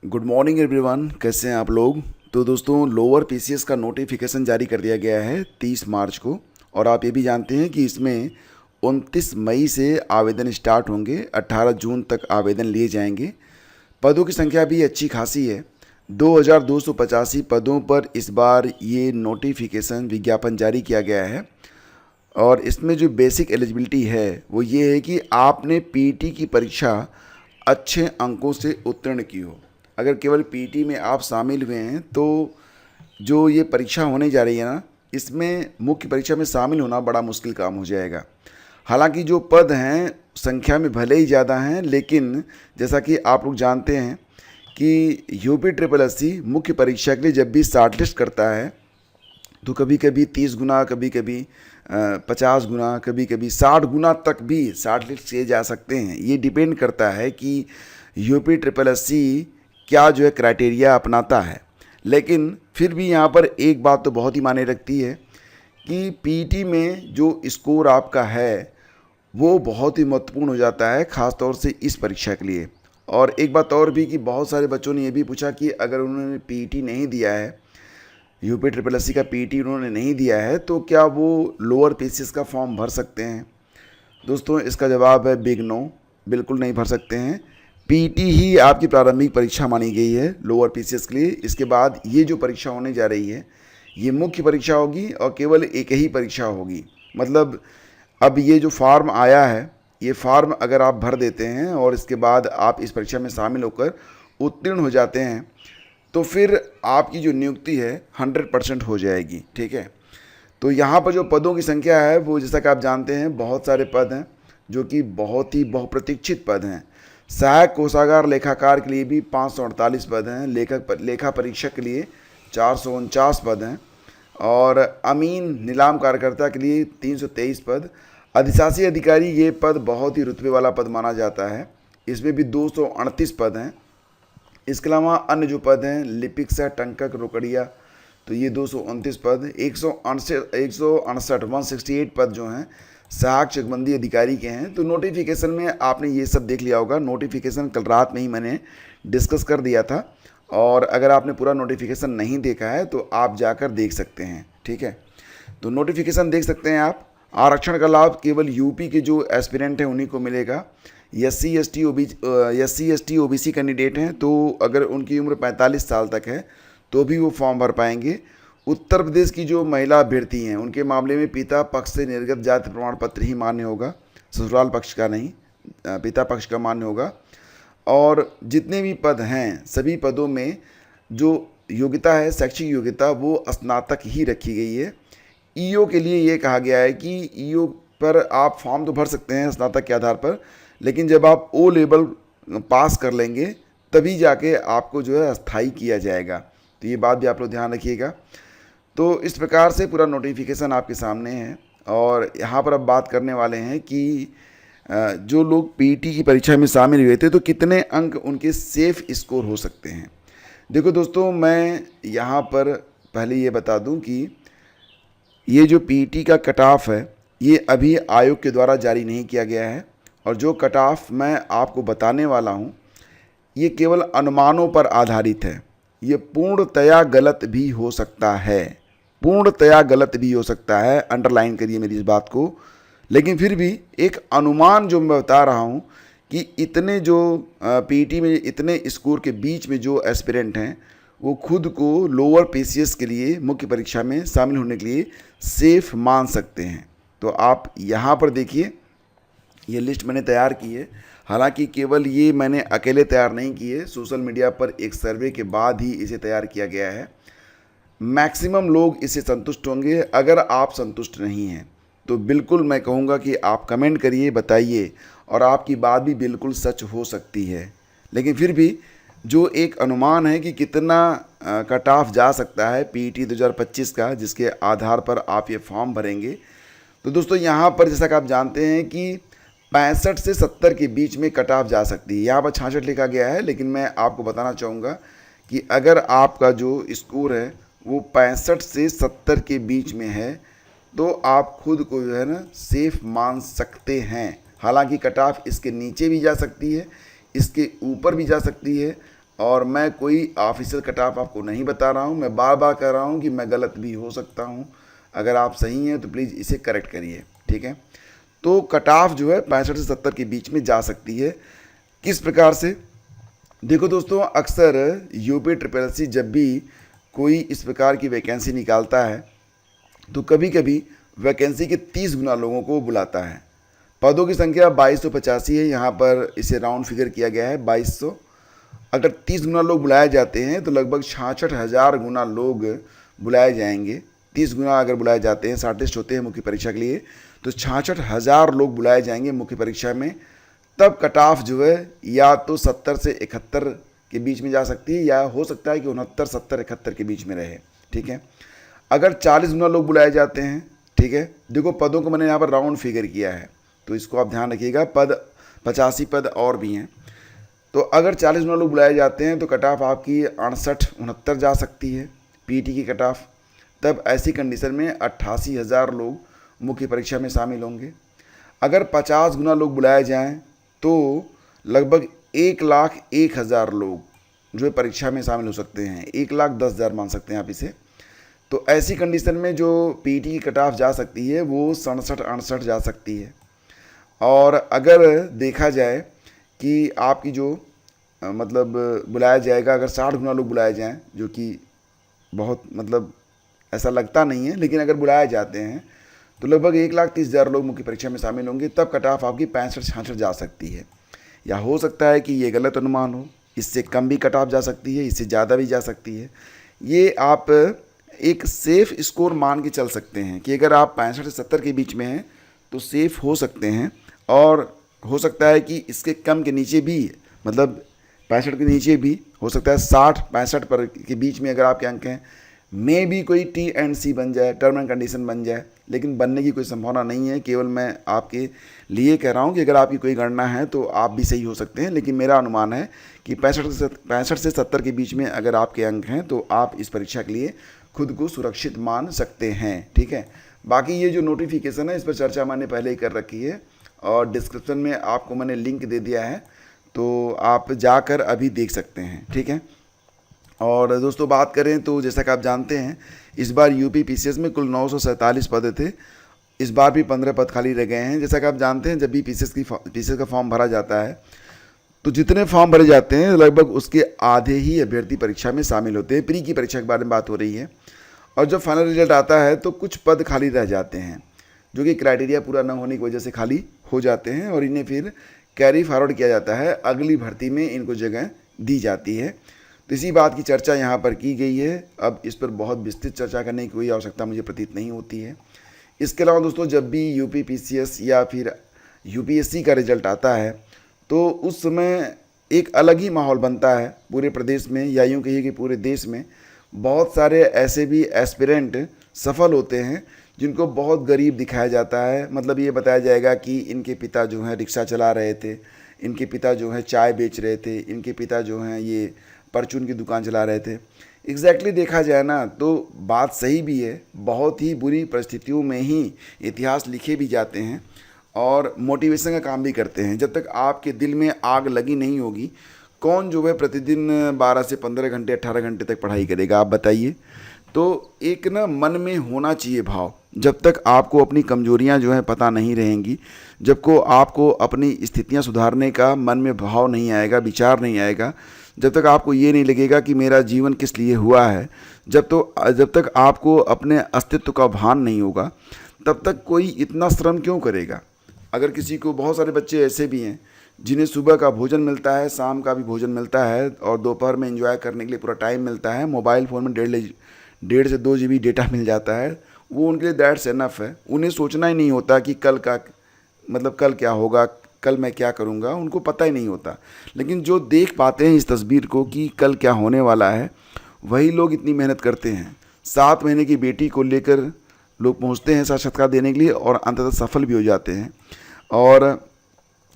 Good morning everyone, कैसे हैं आप लोग। तो दोस्तों, लोअर पीसीएस का नोटिफिकेशन जारी कर दिया गया है 30 मार्च को। और आप ये भी जानते हैं कि इसमें 29 मई से आवेदन स्टार्ट होंगे, 18 जून तक आवेदन लिए जाएंगे। पदों की संख्या भी अच्छी खासी है, 2285 पदों पर इस बार ये नोटिफिकेशन विज्ञापन जारी किया गया है। और इसमें जो बेसिक एलिजिबिलिटी है वो ये है कि आपने पीटी की परीक्षा अच्छे अंकों से उत्तीर्ण की हो। अगर केवल पीटी में आप शामिल हुए हैं तो जो ये परीक्षा होने जा रही है ना, इसमें मुख्य परीक्षा में शामिल होना बड़ा मुश्किल काम हो जाएगा। हालांकि जो पद हैं संख्या में भले ही ज़्यादा हैं, लेकिन जैसा कि आप लोग जानते हैं कि यूपी ट्रिपल एससी मुख्य परीक्षा के लिए जब भी शॉर्ट लिस्ट करता है तो कभी कभी 30 गुना, कभी कभी 50 गुना, कभी कभी 60 गुना तक भी शॉर्ट लिस्ट किए जा सकते हैं। ये डिपेंड करता है कि यूपी ट्रिपल एससी क्या जो है क्राइटेरिया अपनाता है। लेकिन फिर भी यहाँ पर एक बात तो बहुत ही मायने रखती है कि पीटी में जो स्कोर आपका है वो बहुत ही महत्वपूर्ण हो जाता है, ख़ास तौर से इस परीक्षा के लिए। और एक बात और भी कि बहुत सारे बच्चों ने ये भी पूछा कि अगर उन्होंने पीटी नहीं दिया है, यूपी ट्रिपल एससी का पीटी उन्होंने नहीं दिया है, तो क्या वो लोअर पीसीएस का फॉर्म भर सकते हैं। दोस्तों, इसका जवाब है बिग नो, बिल्कुल नहीं भर सकते हैं। पीटी ही आपकी प्रारंभिक परीक्षा मानी गई है लोअर पीसीएस के लिए। इसके बाद ये जो परीक्षा होने जा रही है ये मुख्य परीक्षा होगी और केवल एक ही परीक्षा होगी। मतलब अब ये जो फॉर्म आया है, ये फॉर्म अगर आप भर देते हैं और इसके बाद आप इस परीक्षा में शामिल होकर उत्तीर्ण हो जाते हैं तो फिर आपकी जो नियुक्ति है 100% हो जाएगी। ठीक है। तो यहाँ पर जो पदों की संख्या है वो जैसा कि आप जानते हैं बहुत सारे पद हैं जो कि बहुत ही बहुप्रतीक्षित पद हैं। सहायक कोषागार लेखाकार के लिए भी 548 पद हैं, लेखा परीक्षक के लिए 449 पद हैं, और अमीन नीलाम कार्यकर्ता के लिए 323 पद। अधिशासी अधिकारी ये पद बहुत ही रुतबे वाला पद माना जाता है, इसमें भी 238 पद हैं। इसके अलावा अन्य जो पद हैं लिपिक से टंकक रोकड़िया, तो ये 229 पद, 168 पद जो हैं सहायक चकबंदी अधिकारी के हैं। तो नोटिफिकेशन में आपने ये सब देख लिया होगा। नोटिफिकेशन कल रात में ही मैंने डिस्कस कर दिया था, और अगर आपने पूरा नोटिफिकेशन नहीं देखा है तो आप जाकर देख सकते हैं। ठीक है। तो नोटिफिकेशन देख सकते हैं आप। आरक्षण का लाभ केवल यूपी के जो एस्पिरेंट हैं उन्हीं को मिलेगा। एससी एसटी ओबीसी कैंडिडेट हैं तो अगर उनकी उम्र 45 साल तक है तो भी वो फॉर्म भर पाएंगे। उत्तर प्रदेश की जो महिला अभ्यर्थी हैं उनके मामले में पिता पक्ष से निर्गत जाति प्रमाण पत्र ही मान्य होगा, ससुराल पक्ष का नहीं, पिता पक्ष का मान्य होगा। और जितने भी पद हैं सभी पदों में जो योग्यता है, शैक्षिक योग्यता, वो स्नातक ही रखी गई है। ईओ के लिए ये कहा गया है कि ईओ पर आप फॉर्म तो भर सकते हैं स्नातक के आधार पर, लेकिन जब आप ओ लेवल पास कर लेंगे तभी जाके आपको जो है अस्थाई किया जाएगा। तो ये बात भी आप लोग ध्यान रखिएगा। तो इस प्रकार से पूरा नोटिफिकेशन आपके सामने है, और यहाँ पर अब बात करने वाले हैं कि जो लोग पीटी की परीक्षा में शामिल हुए थे तो कितने अंक उनके सेफ स्कोर हो सकते हैं। देखो दोस्तों, मैं यहाँ पर पहले ये बता दूँ कि ये जो पीटी का कट ऑफ है ये अभी आयोग के द्वारा जारी नहीं किया गया है, और जो कट ऑफ मैं आपको बताने वाला हूँ ये केवल अनुमानों पर आधारित है। ये पूर्णतया गलत भी हो सकता है, पूर्णतया गलत भी हो सकता है, अंडरलाइन करिए मेरी इस बात को। लेकिन फिर भी एक अनुमान जो मैं बता रहा हूँ कि इतने जो पीटी में इतने स्कोर के बीच में जो एस्पिरेंट हैं वो खुद को लोअर पीसीएस के लिए मुख्य परीक्षा में शामिल होने के लिए सेफ मान सकते हैं। तो आप यहाँ पर देखिए, ये लिस्ट मैंने तैयार की है। हालांकि केवल ये मैंने अकेले तैयार नहीं की है, सोशल मीडिया पर एक सर्वे के बाद ही इसे तैयार किया गया है। मैक्सिमम लोग इससे संतुष्ट होंगे। अगर आप संतुष्ट नहीं हैं तो बिल्कुल मैं कहूँगा कि आप कमेंट करिए, बताइए, और आपकी बात भी बिल्कुल सच हो सकती है। लेकिन फिर भी जो एक अनुमान है कि कितना कट ऑफ जा सकता है पीटी 2025 का, जिसके आधार पर आप ये फॉर्म भरेंगे। तो दोस्तों, यहाँ पर जैसा कि आप जानते हैं कि 65 से 70 के बीच में कट ऑफ जा सकती है। यहाँ पर 66 लिखा गया है, लेकिन मैं आपको बताना चाहूँगा कि अगर आपका जो स्कोर है वो 65 से 70 के बीच में है तो आप खुद को जो है ना सेफ मान सकते हैं। हालांकि कट ऑफ इसके नीचे भी जा सकती है, इसके ऊपर भी जा सकती है। और मैं कोई ऑफिशियल कट ऑफ आपको नहीं बता रहा हूँ। मैं बार बार कह रहा हूँ कि मैं गलत भी हो सकता हूँ। अगर आप सही हैं तो प्लीज़ इसे करेक्ट करिए, ठीक है। तो कट ऑफ जो है 65 से 70 के बीच में जा सकती है। किस प्रकार से? देखो दोस्तों, अक्सर यूपी ट्रिपल सी जब भी कोई इस प्रकार की वैकेंसी निकालता है तो कभी कभी वैकेंसी के 30 गुना लोगों को बुलाता है। पदों की संख्या 2285 है, यहाँ पर इसे राउंड फिगर किया गया है 2200। अगर 30 गुना लोग बुलाए जाते हैं तो लगभग 66,000 गुना लोग बुलाए जाएंगे। 30 गुना अगर बुलाए जाते हैं, 60 टेस्ट होते हैं मुख्य परीक्षा के लिए, तो 66,000 लोग बुलाए जाएंगे मुख्य परीक्षा में। तब कट ऑफ जो है या तो 70 से 71 के बीच में जा सकती है, या हो सकता है कि 69, 70, 71 के बीच में रहे, ठीक है। अगर 40 गुना लोग बुलाए जाते हैं, ठीक है, देखो पदों को मैंने यहाँ पर राउंड फिगर किया है तो इसको आप ध्यान रखिएगा। पद 85 पद और भी हैं। तो अगर 40 गुना लोग बुलाए जाते हैं तो कट ऑफ आपकी 68, 69 जा सकती है पीटी की कट ऑफ। तब ऐसी कंडीशन में 88,000 लोग मुख्य परीक्षा में शामिल होंगे। अगर 50 गुना लोग बुलाए जाएं तो लगभग 1,01,000 लोग जो है परीक्षा में शामिल हो सकते हैं। 1,10,000 मान सकते हैं आप इसे। तो ऐसी कंडीशन में जो पीटी की कट ऑफ जा सकती है वो 67, 68 जा सकती है। और अगर देखा जाए कि आपकी जो मतलब बुलाया जाएगा, अगर 60 गुना लोग बुलाए जाएं, जो कि बहुत मतलब ऐसा लगता नहीं है, लेकिन अगर बुलाए जाते हैं तो लगभग 1,30,000 लोग मुख्य परीक्षा में शामिल होंगे। तब कट ऑफ आपकी 65, 66 जा सकती है। या हो सकता है कि ये गलत अनुमान हो, इससे कम भी कट ऑफ जा सकती है, इससे ज़्यादा भी जा सकती है। ये आप एक सेफ़ स्कोर मान के चल सकते हैं कि अगर आप 65 से 70 के बीच में हैं तो सेफ़ हो सकते हैं। और हो सकता है कि इसके कम के नीचे भी, मतलब 65 के नीचे भी हो सकता है, 60, 65 पर के बीच में अगर आपके अंक हैं, मे भी कोई T&C बन जाए, टर्म एंड कंडीशन बन जाए, लेकिन बनने की कोई संभावना नहीं है। केवल मैं आपके लिए कह रहा हूँ कि अगर आपकी कोई गणना है तो आप भी सही हो सकते हैं, लेकिन मेरा अनुमान है कि 65 से 70 के बीच में अगर आपके अंक हैं तो आप इस परीक्षा के लिए खुद को सुरक्षित मान सकते हैं, ठीक है। बाकी ये जो नोटिफिकेशन है इस पर चर्चा मैंने पहले ही कर रखी है और डिस्क्रिप्शन में आपको मैंने लिंक दे दिया है, तो आप जाकर अभी देख सकते हैं, ठीक है। और दोस्तों बात करें तो जैसा कि आप जानते हैं इस बार यूपी पीसीएस में कुल 947 पद थे। इस बार भी 15 पद खाली रह गए हैं। जैसा कि आप जानते हैं जब भी पीसीएस का फॉर्म भरा जाता है तो जितने फॉर्म भरे जाते हैं लगभग उसके आधे ही अभ्यर्थी परीक्षा में शामिल होते हैं। प्री की परीक्षा के बारे में बात हो रही है। और जब फाइनल रिजल्ट आता है तो कुछ पद खाली रह जाते हैं जो कि क्राइटेरिया पूरा न होने की वजह से खाली हो जाते हैं और इन्हें फिर कैरी फॉरवर्ड किया जाता है, अगली भर्ती में इनको जगह दी जाती है। तो इसी बात की चर्चा यहाँ पर की गई है। अब इस पर बहुत विस्तृत चर्चा करने की कोई आवश्यकता मुझे प्रतीत नहीं होती है। इसके अलावा दोस्तों जब भी यूपी पीसीएस या फिर यूपीएससी का रिजल्ट आता है तो उस समय एक अलग ही माहौल बनता है पूरे प्रदेश में, या यूँ कहिए कि पूरे देश में। बहुत सारे ऐसे भी एस्पिरेंट सफल होते हैं जिनको बहुत गरीब दिखाया जाता है। मतलब ये बताया जाएगा कि इनके पिता जो हैं रिक्शा चला रहे थे, इनके पिता जो हैं चाय बेच रहे थे, इनके पिता जो हैं ये परचून की दुकान चला रहे थे। एग्जैक्टली देखा जाए ना तो बात सही भी है। बहुत ही बुरी परिस्थितियों में ही इतिहास लिखे भी जाते हैं और मोटिवेशन का काम भी करते हैं। जब तक आपके दिल में आग लगी नहीं होगी, कौन जो है प्रतिदिन 12 से 15 घंटे 18 घंटे तक पढ़ाई करेगा, आप बताइए। तो एक ना मन में होना चाहिए भाव। जब तक आपको अपनी कमजोरियां जो हैं पता नहीं रहेंगी, जब को आपको अपनी स्थितियां सुधारने का मन में भाव नहीं आएगा, विचार नहीं आएगा, जब तक आपको ये नहीं लगेगा कि मेरा जीवन किस लिए हुआ है, जब तक आपको अपने अस्तित्व का भान नहीं होगा, तब तक कोई इतना श्रम क्यों करेगा। अगर किसी को, बहुत सारे बच्चे ऐसे भी हैं जिन्हें सुबह का भोजन मिलता है, शाम का भी भोजन मिलता है और दोपहर में एंजॉय करने के लिए पूरा टाइम मिलता है, मोबाइल फ़ोन में 1.5 से 2 GB डेटा मिल जाता है, वो उनके लिए दैट्स एनफ है। उन्हें सोचना ही नहीं होता कि कल का मतलब कल क्या होगा, कल मैं क्या करूँगा, उनको पता ही नहीं होता। लेकिन जो देख पाते हैं इस तस्वीर को कि कल क्या होने वाला है, वही लोग इतनी मेहनत करते हैं। 7 महीने की बेटी को लेकर लोग पहुँचते हैं साक्षात्कार देने के लिए और अंततः सफल भी हो जाते हैं। और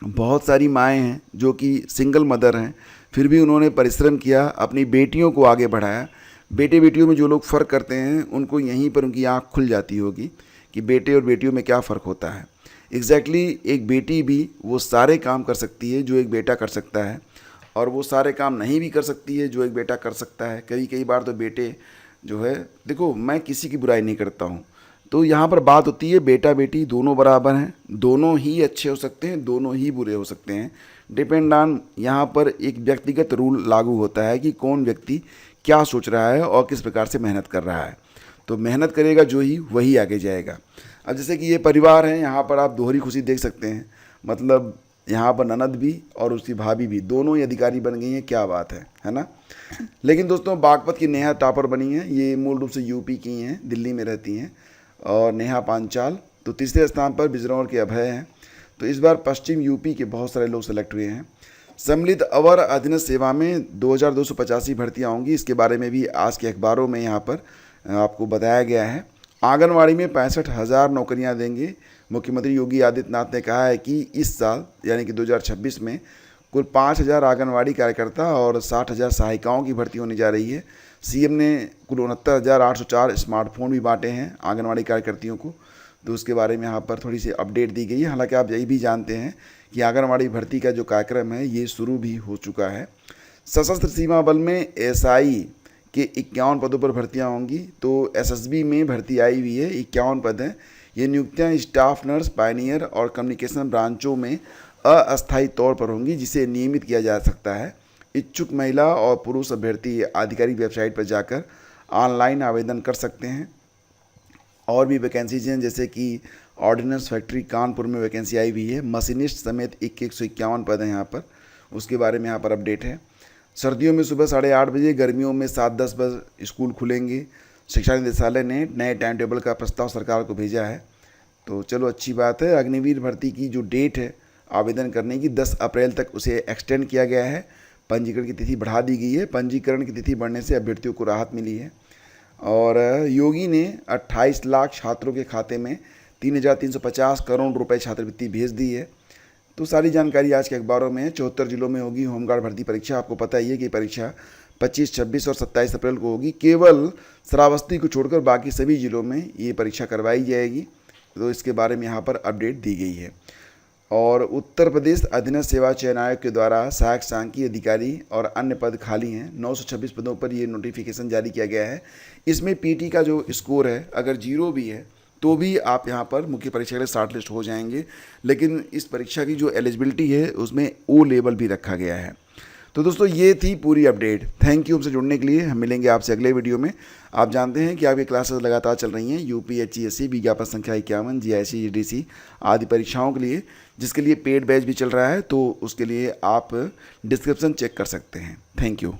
बहुत सारी माएँ हैं जो कि सिंगल मदर हैं, फिर भी उन्होंने परिश्रम किया, अपनी बेटियों को आगे बढ़ाया। बेटे बेटियों में जो लोग फ़र्क करते हैं उनको यहीं पर उनकी आँख खुल जाती होगी कि बेटे और बेटियों में क्या फ़र्क होता है। एग्जैक्टली एक बेटी भी वो सारे काम कर सकती है जो एक बेटा कर सकता है। और वो सारे काम नहीं भी कर सकती है जो एक बेटा कर सकता है। कई बार तो बेटे जो है, देखो मैं किसी की बुराई नहीं करता हूँ, तो यहाँ पर बात होती है बेटा बेटी दोनों बराबर हैं, दोनों ही अच्छे हो सकते हैं, दोनों ही बुरे हो सकते हैं। डिपेंड ऑन यहाँ पर एक व्यक्तिगत रूल लागू होता है कि कौन व्यक्ति क्या सोच रहा है और किस प्रकार से मेहनत कर रहा है। तो मेहनत करेगा जो ही वही आगे जाएगा। अब जैसे कि ये परिवार है, यहाँ पर आप दोहरी खुशी देख सकते हैं, मतलब यहाँ पर ननद भी और उसकी भाभी भी दोनों ही अधिकारी बन गई हैं, क्या बात है ना। लेकिन दोस्तों बागपत की नेहा टॉपर बनी है, ये मूल रूप से यूपी की हैं, दिल्ली में रहती हैं, और नेहा पांचाल। तो तीसरे स्थान पर बिजनौर के अभय हैं। तो इस बार पश्चिम यूपी के बहुत सारे लोग सेलेक्ट हुए हैं। सम्मिलित अवर अधीनस्थ सेवा में 2285 भर्तियाँ होंगी, इसके बारे में भी आज के अखबारों में यहाँ पर आपको बताया गया है। आंगनवाड़ी में 65,000 नौकरियां देंगे। मुख्यमंत्री योगी आदित्यनाथ ने कहा है कि इस साल यानी कि 2026 में कुल 5,000 आंगनवाड़ी कार्यकर्ता और 60,000 सहायिकाओं की भर्ती होने जा रही है। सीएम ने कुल 69,804 स्मार्टफोन भी बांटे हैं आंगनवाड़ी कार्यकर्तियों को, तो उसके बारे में यहाँ पर थोड़ी सी अपडेट दी गई है। हालांकि आप यही भी जानते हैं कि आंगनवाड़ी भर्ती का जो कार्यक्रम है ये शुरू भी हो चुका है। सशस्त्र सीमा बल में एसआई के 51 पदों पर भर्तियां होंगी। तो एसएसबी में भर्ती आई हुई है, 51 पद हैं। ये नियुक्तियां स्टाफ नर्स, पायनियर और कम्युनिकेशन ब्रांचों में अस्थायी तौर पर होंगी, जिसे नियमित किया जा सकता है। इच्छुक महिला और पुरुष अभ्यर्थी आधिकारिक वेबसाइट पर जाकर ऑनलाइन आवेदन कर सकते हैं। और भी वैकेंसीज हैं, जैसे कि ऑर्डिनेंस फैक्ट्री कानपुर में वैकेंसी आई हुई है, मशीनिस्ट समेत 151 पद हैं यहाँ पर, उसके बारे में यहाँ पर अपडेट है। सर्दियों में सुबह 8:30 बजे, गर्मियों में 7-10 बजे स्कूल खुलेंगे। शिक्षा निदेशालय ने नए टाइम टेबल का प्रस्ताव सरकार को भेजा है, तो चलो अच्छी बात है। अग्निवीर भर्ती की जो डेट है आवेदन करने की 10 अप्रैल तक उसे एक्सटेंड किया गया है। पंजीकरण की तिथि बढ़ा दी गई है। पंजीकरण की तिथि बढ़ने से अभ्यर्थियों को राहत मिली है। और योगी ने 28 लाख छात्रों के खाते में 3,350 करोड़ रुपए छात्रवृत्ति भेज दी है। तो सारी जानकारी आज के अखबारों में है। 74 जिलों में होगी होमगार्ड भर्ती परीक्षा। आपको पता ही है कि परीक्षा 25, 26 और 27 अप्रैल को होगी। केवल श्रावस्ती को छोड़कर बाकी सभी जिलों में ये परीक्षा करवाई जाएगी। तो इसके बारे में यहाँ पर अपडेट दी गई है। और उत्तर प्रदेश अधीनस्थ सेवा चयन आयोग के द्वारा सहायक सांख्यिकी अधिकारी और अन्य पद खाली हैं। 926 पदों पर ये नोटिफिकेशन जारी किया गया है। इसमें पीटी का जो स्कोर है अगर 0 भी है तो भी आप यहाँ पर मुख्य परीक्षा के लिए शॉर्ट लिस्ट हो जाएंगे। लेकिन इस परीक्षा की जो एलिजिबिलिटी है उसमें ओ लेवल भी रखा गया है। तो दोस्तों ये थी पूरी अपडेट। थैंक यू हमसे जुड़ने के लिए। हम मिलेंगे आपसे अगले वीडियो में। आप जानते हैं कि आपकी क्लासेस लगातार चल रही हैं यूपीएचसीएससी विज्ञापन संख्या 51, जीआईसी, जीडीसी आदि परीक्षाओं के लिए, जिसके लिए पेड बैच भी चल रहा है। तो उसके लिए आप डिस्क्रिप्शन चेक कर सकते हैं। Thank you.